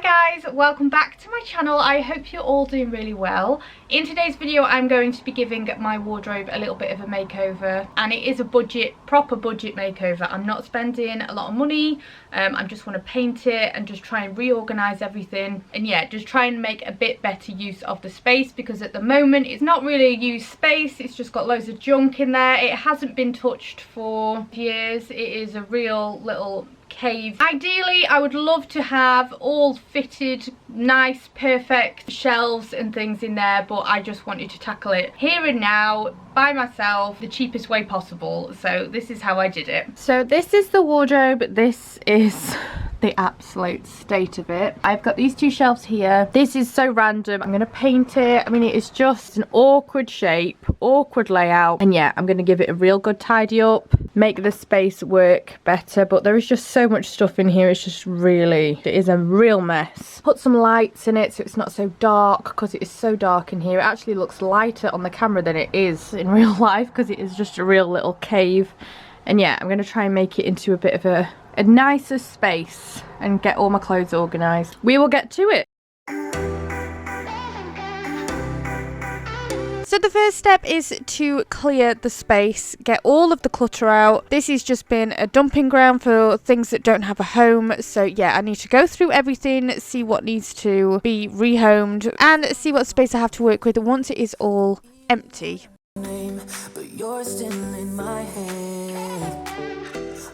Hi guys, welcome back to my channel. I hope you're all doing really well. In today's video I'm going to be giving my wardrobe a little bit of a makeover, and it is a proper budget makeover. I'm not spending a lot of money. I just want to paint it and just try and reorganize everything, and yeah, just try and make a bit better use of the space, because at the moment it's not really a used space. It's just got loads of junk in there. It hasn't been touched for years. It is a real little cave. Ideally I would love to have all fitted, nice, perfect shelves and things in there, but I just wanted to tackle it here and now by myself the cheapest way possible. So this is how I did it. So this is the wardrobe. This is the absolute state of it. I've got these two shelves here. This is so random. I'm gonna paint it. I mean, it is just an awkward shape, awkward layout, and yeah, I'm gonna give it a real good tidy up, make the space work better. But there is just so much stuff in here. It's just really, it is a real mess. Put some lights in it so it's not so dark, because it is so dark in here. It actually looks lighter on the camera than it is in real life, because it is just a real little cave. And yeah, I'm gonna try and make it into a bit of a nicer space and get all my clothes organized. We will get to it. So the first step is to clear the space, get all of the clutter out. This has just been a dumping ground for things that don't have a home. So yeah, I need to go through everything, see what needs to be rehomed, and see what space I have to work with once it is all empty. But you're still in my head.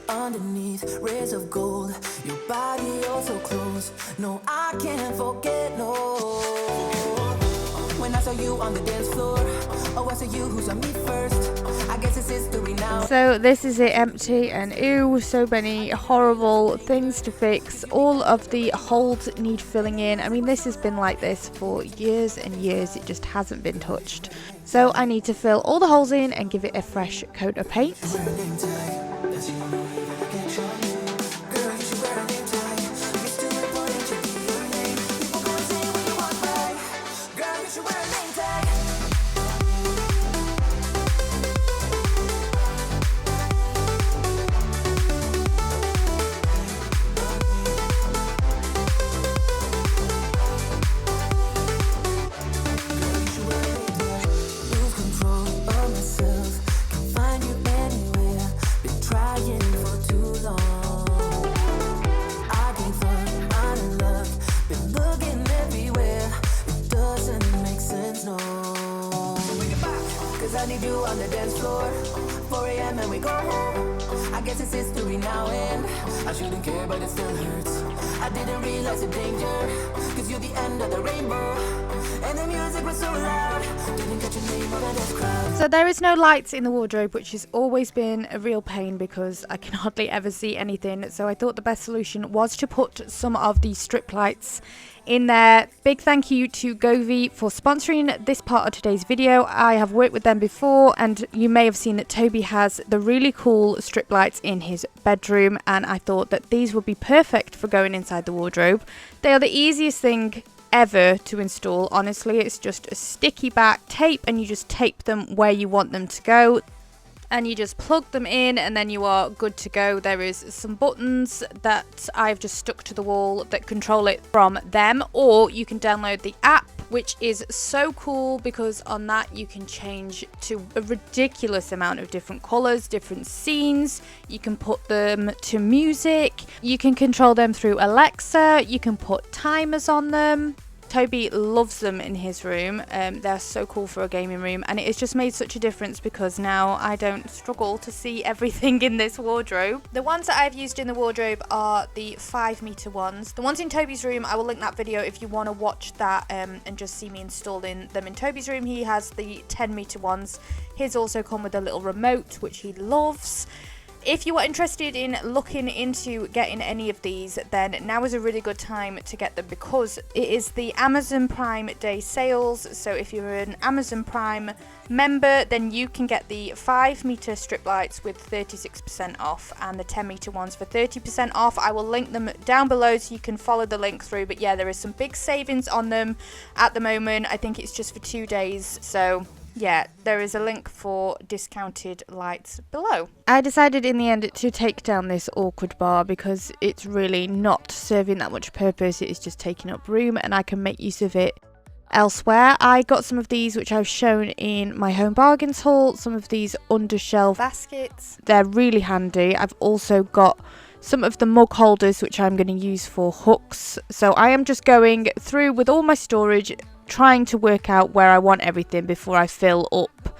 Underneath rays of gold, your body also close. No, I can't forget, no. When I saw you on the dance floor, oh, I saw you who saw me first. I guess it's history now. So this is it, empty, and ew, so many horrible things to fix. All of the holes need filling in. I mean, this has been like this for years and years. It just hasn't been touched. So I need to fill all the holes in and give it a fresh coat of paint. I need you on the dance floor. 4 a.m. and we go home. I guess it's history now, and I shouldn't care, but it still hurts. I didn't realize the danger, cause you're the end of the rainbow, and the music was so loud. Didn't catch your name over this crowd. So there is no lights in the wardrobe, which has always been a real pain because I can hardly ever see anything. So I thought the best solution was to put some of these strip lights in there. Big thank you to Govee for sponsoring this part of today's video. I have worked with them before, and you may have seen that Toby has the really cool strip lights in his bedroom, and I thought that these would be perfect for going inside the wardrobe. They are the easiest thing ever to install, honestly. It's just a sticky back tape, and you just tape them where you want them to go, and you just plug them in, and then you are good to go. There is some buttons that I've just stuck to the wall that control it from them, or you can download the app, which is so cool because on that you can change to a ridiculous amount of different colors, different scenes. You can put them to music, you can control them through Alexa, you can put timers on them. Toby loves them in his room. They're so cool for a gaming room, and it has just made such a difference because now I don't struggle to see everything in this wardrobe. The ones that I've used in the wardrobe are the 5-meter ones. The ones in Toby's room, I will link that video if you want to watch that and just see me installing them in Toby's room. He has the 10-meter ones. His also come with a little remote, which he loves. If you are interested in looking into getting any of these, then now is a really good time to get them because it is the Amazon Prime Day sales. So if you're an Amazon Prime member, then you can get the 5-meter strip lights with 36% off and the 10-meter ones for 30% off. I will link them down below so you can follow the link through. But yeah, there is some big savings on them at the moment. I think it's just for 2 days. So yeah, there is a link for discounted lights below. I decided in the end to take down this awkward bar because it's really not serving that much purpose. It is just taking up room and I can make use of it elsewhere. I got some of these which I've shown in my home bargains haul, some of these undershelf baskets. They're really handy. I've also got some of the mug holders which I'm going to use for hooks. So I am just going through with all my storage, trying to work out where I want everything before I fill up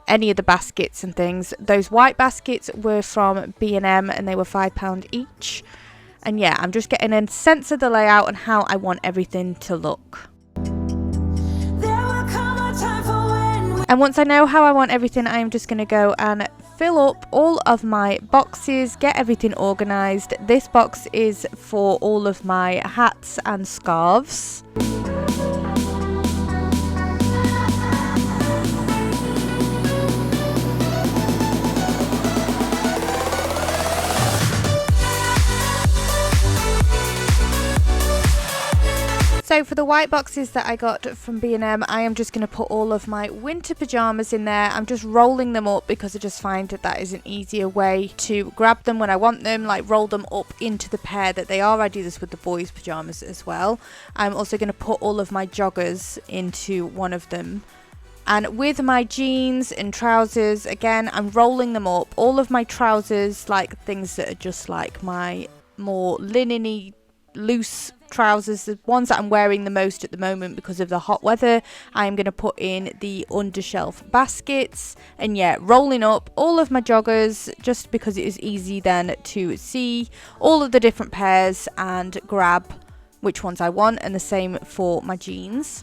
any of the baskets and things. Those white baskets were from B&M and they were £5 each. And yeah, I'm just getting a sense of the layout and how I want everything to look. And once I know how I want everything, I am just going to go and fill up all of my boxes, get everything organised. This box is for all of my hats and scarves. So for the white boxes that I got from B&M, I am just going to put all of my winter pyjamas in there. I'm just rolling them up because I just find that that is an easier way to grab them when I want them, like roll them up into the pair that they are. I do this with the boys' pyjamas as well. I'm also going to put all of my joggers into one of them. And with my jeans and trousers, again, I'm rolling them up. All of my trousers, like things that are just like my more linen-y, loose trousers, the ones that I'm wearing the most at the moment because of the hot weather, I'm going to put in the undershelf baskets. And yeah, rolling up all of my joggers just because it is easy then to see all of the different pairs and grab which ones I want, and the same for my jeans.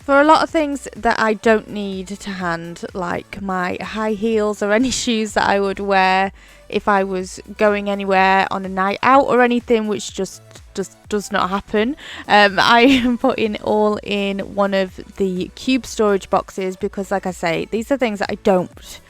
For a lot of things that I don't need to hand, like my high heels or any shoes that I would wear if I was going anywhere on a night out or anything, which just does not happen, I am putting all in one of the cube storage boxes because, like I say, these are things that I don't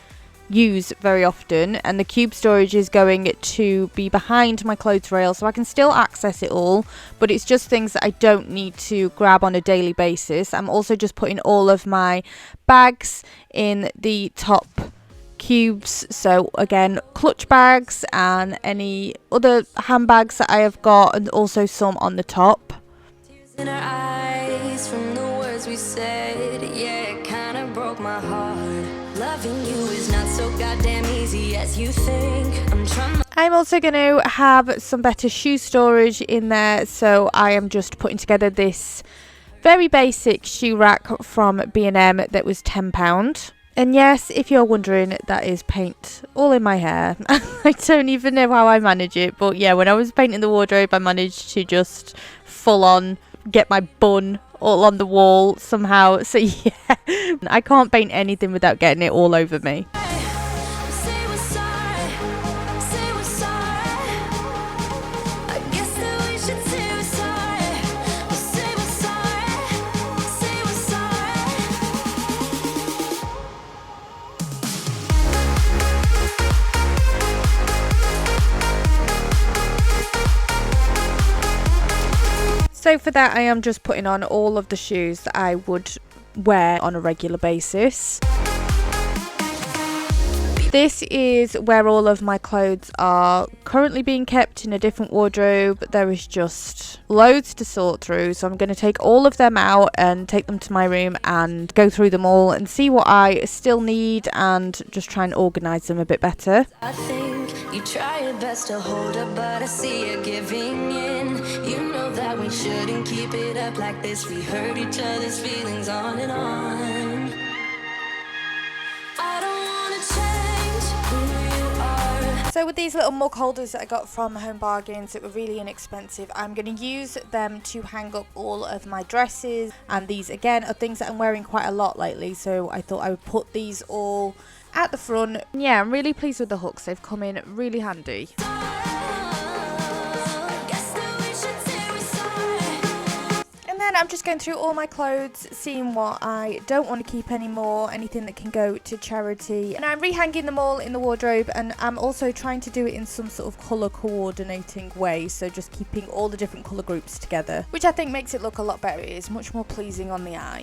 use very often, and the cube storage is going to be behind my clothes rail so I can still access it all, but it's just things that I don't need to grab on a daily basis. I'm also just putting all of my bags in the top cubes, so again, clutch bags and any other handbags that I have got, and also some on the top. Tears in our eyes from the words we said, yeah, it kinda broke my heart. Loving you is not so goddamn easy as you think. I'm also going to have some better shoe storage in there, so I am just putting together this very basic shoe rack from B&M that was £10. And yes, if you're wondering, that is paint all in my hair. I don't even know how I manage it, but yeah, when I was painting the wardrobe, I managed to just full on get my bun all on the wall somehow. So yeah, I can't paint anything without getting it all over me. So for that, I am just putting on all of the shoes that I would wear on a regular basis. This is where all of my clothes are currently being kept in a different wardrobe. There is just loads to sort through, so I'm going to take all of them out and take them to my room and go through them all and see what I still need and just try and organise them a bit better. I think you try your best to hold up, but I see you giving in. You know that we shouldn't keep it up like this. We hurt each other's feelings on and on. I don't wanna change. So with these little mug holders that I got from Home Bargains that were really inexpensive, I'm going to use them to hang up all of my dresses. And these again are things that I'm wearing quite a lot lately, so I thought I would put these all at the front. Yeah, I'm really pleased with the hooks. They've come in really handy. And I'm just going through all my clothes, seeing what I don't want to keep anymore, anything that can go to charity. And I'm rehanging them all in the wardrobe, and I'm also trying to do it in some sort of colour coordinating way, so just keeping all the different colour groups together, which I think makes it look a lot better. It is much more pleasing on the eye.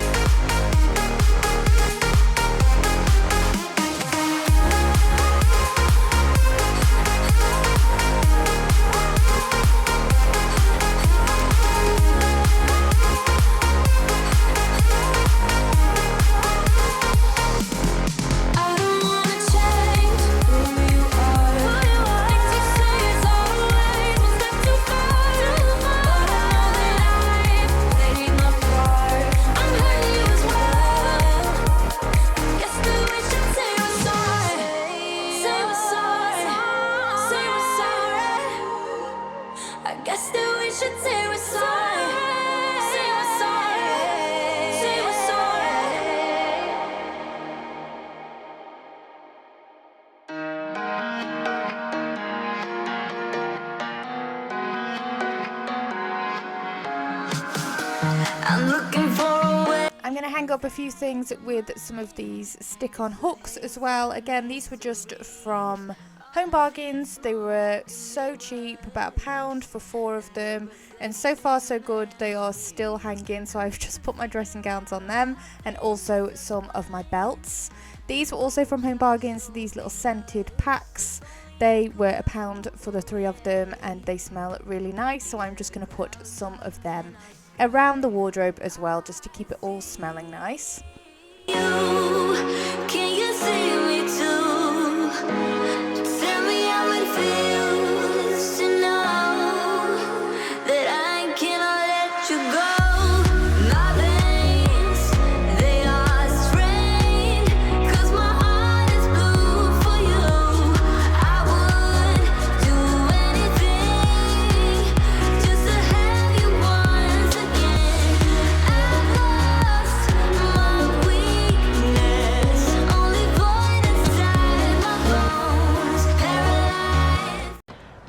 I'm going to hang up a few things with some of these stick-on hooks as well. Again, these were just from Home Bargains. They were so cheap, about £1 for 4 of them, and so far so good. They are still hanging, so I've just put my dressing gowns on them and also some of my belts. These were also from Home Bargains, these little scented packs. They were £1 for the 3 of them, and they smell really nice, so I'm just going to put some of them around the wardrobe as well, just to keep it all smelling nice. Can you see me too? Tell me how it feels to know that I cannot let you go. My veins, they are strained, 'cause my heart is blue for you. I would do anything just to have you once again. I've lost my weakness, only void inside my bones, paralyzed.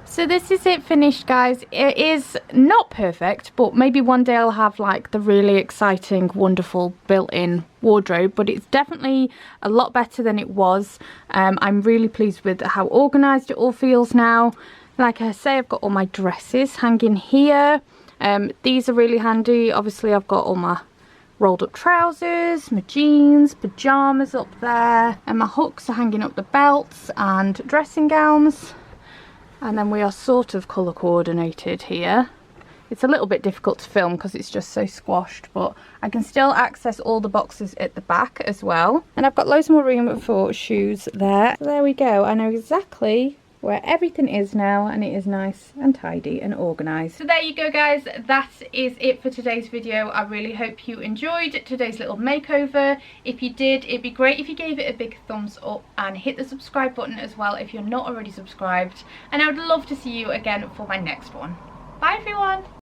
So this is it finished, guys. It is not perfect, but maybe one day I'll have like the really exciting, wonderful built-in wardrobe, but it's definitely a lot better than it was. I'm really pleased with how organized it all feels now. Like I say, I've got all my dresses hanging here. These are really handy. Obviously I've got all my rolled up trousers, my jeans, pajamas up there, and my hooks are hanging up the belts and dressing gowns. And then we are sort of colour coordinated here. It's a little bit difficult to film because it's just so squashed, but I can still access all the boxes at the back as well. And I've got loads more room for shoes there. So there we go. I know exactly where everything is now, and it is nice and tidy and organised. So there you go, guys. That is it for today's video. I really hope you enjoyed today's little makeover. If you did, it'd be great if you gave it a big thumbs up and hit the subscribe button as well if you're not already subscribed. And I would love to see you again for my next one. Bye everyone.